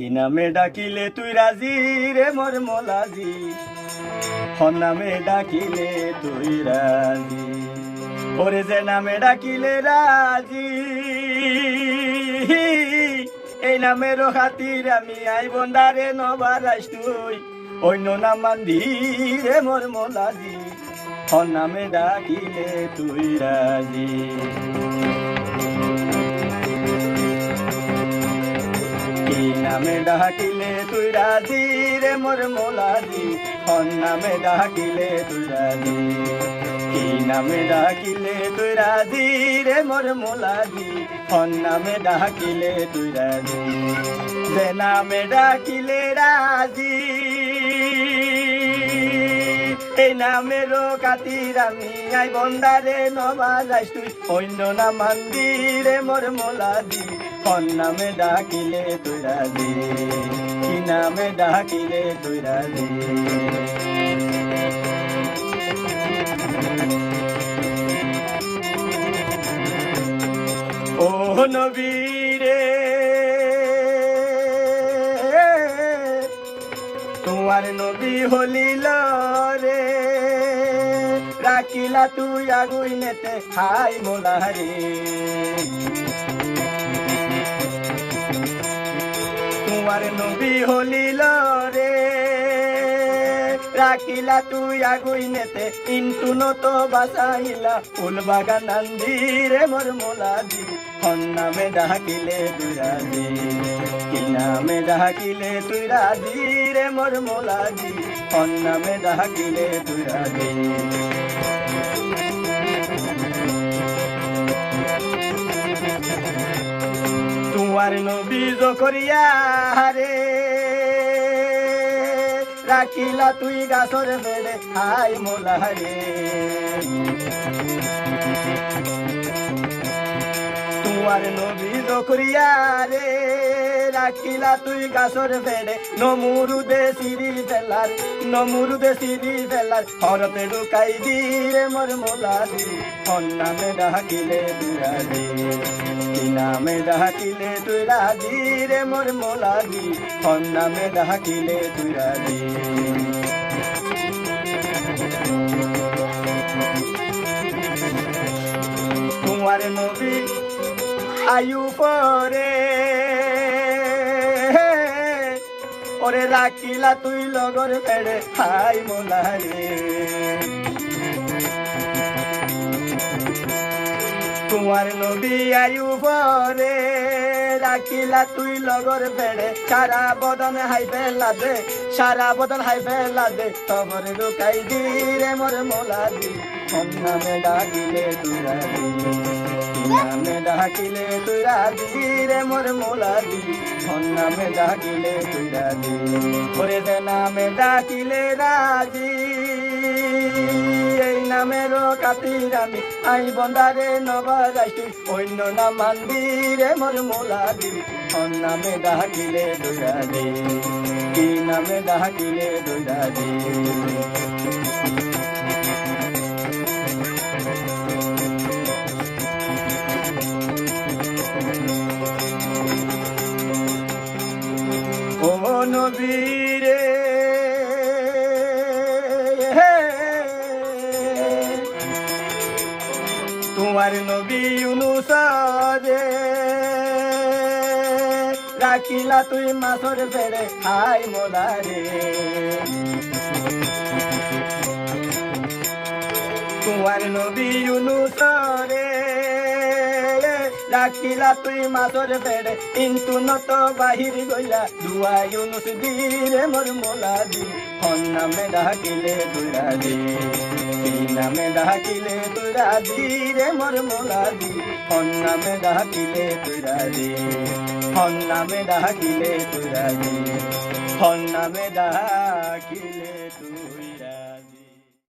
কি নামে ডাকিলে তুই রাজি রে মোর মোলাজি, হন নামে ডাকিলে তুই রাজি, ওরে যে নামে ডাকিলে রাজি, এই নামেরও খাতির আমি আই বন্দারে নবারাইস তুই, অন্য নাম মান্দি রে মোর মোলাজি, হন নামে ডাকিলে তুই রাজি। কি নামে ডাকিলে তুই রাজি রে মোর মোলাজি, হন নামে ডাকিলে তুই রাজি, কি নামে ডাকিলে তুই রাজি রে মোর মোলাজি, হন নামে ডাকিলে তুই রাজি, যে নামে ডাকিলে রাজি, এই নামেরও খাতির আমি আই বন্দারে নবারাইস তুই, অন্য নাম মান্দি রে মোর মোলাজি, হন নামে ডাকিলে তুই রাজি, কি নামে ডাকিলে তুই রাজি। ও নবী রে তোমার নবী হলিল রে, রাখিলা তুই আগুই নেতে হাই মোলা রে, তোমার নবী হলিল রে, রাখিলা তুই আগুই নেতে কিন্তু নত বাসাইলা ফুল বাগান নান্দি রে মোর মোলাজি, হন নামে ডাকিলে তুই রাজি, কি নামে ডাকিলে তুই রাজি রে মোর মোলাজি, হন নামে ডাকিলে তুই রাজি। তোমার নবী জকরিয়া রে, রাখিলা তুই গাছর বেড়ে হাই মোলা রে, তোমার নবী জকরিয়া রে, রাখিলা তুই গাছর বেড়ে নমুরুদে সিঁড়ি ফেলার, নমুরুদে সিঁড়ি ফেলার হরতে ঢুকাই দি রে মোর মোলাজি, হন নামে ডাকিলে তুই রাজি, কি নামে ডাকিলে তুই রাজি রে মোর মোলাজি, হন নামে ডাকিলে তুই রাজি। তোমার নবী আয়ু পরে ওরে রাখিলা তুই লগর পেড়ে হাই মোলা রে, তোমার নবী আয়ু পরে রাখিলা তুই লগর পেড়ে, সারা বদন হাই ফেলা দে, সারা বদন হাই ফেলা দে, খবর ঢুকাই দি রে মোর মোলাজি, হন নামে ডাকিলে তুই রাজি, কি নামে ডাকিলে তুই রাজি রে মোর মোলাজি, হন নামে ডাকিলে তুই রাজি, ওরে যে নামে ডাকিলে রাজি, এই নামেরও খাতির আমি আই বন্দারে নবারাইস তুই, অন্য নাম মান্দি রে মোর মোলাজি, হন নামে ডাকিলে তুই রাজি, কি নামে ডাকিলে তুই রাজি। ও নবী রে তোমার নবী ইউনুস রে, রাখিলা তুই মাছর ফেড়ে হাই মোলা রে, তোমার নবী ইউনুস রে, রাখিলা তুই মাছর ফেড়ে কিন্তু নত বাহির গইলা, দুয়া ইউনুস দি রে মোর মোলাজি, হন নামে ডাকিলে তুই রাজি, কি নামে ডাকিলে তুই রাজি রে মোর মোলাজি, হন নামে ডাকিলে তুই রাজি, হন নামে ডাকিলে তুই রাজি, হন নামে ডাকিলে তুই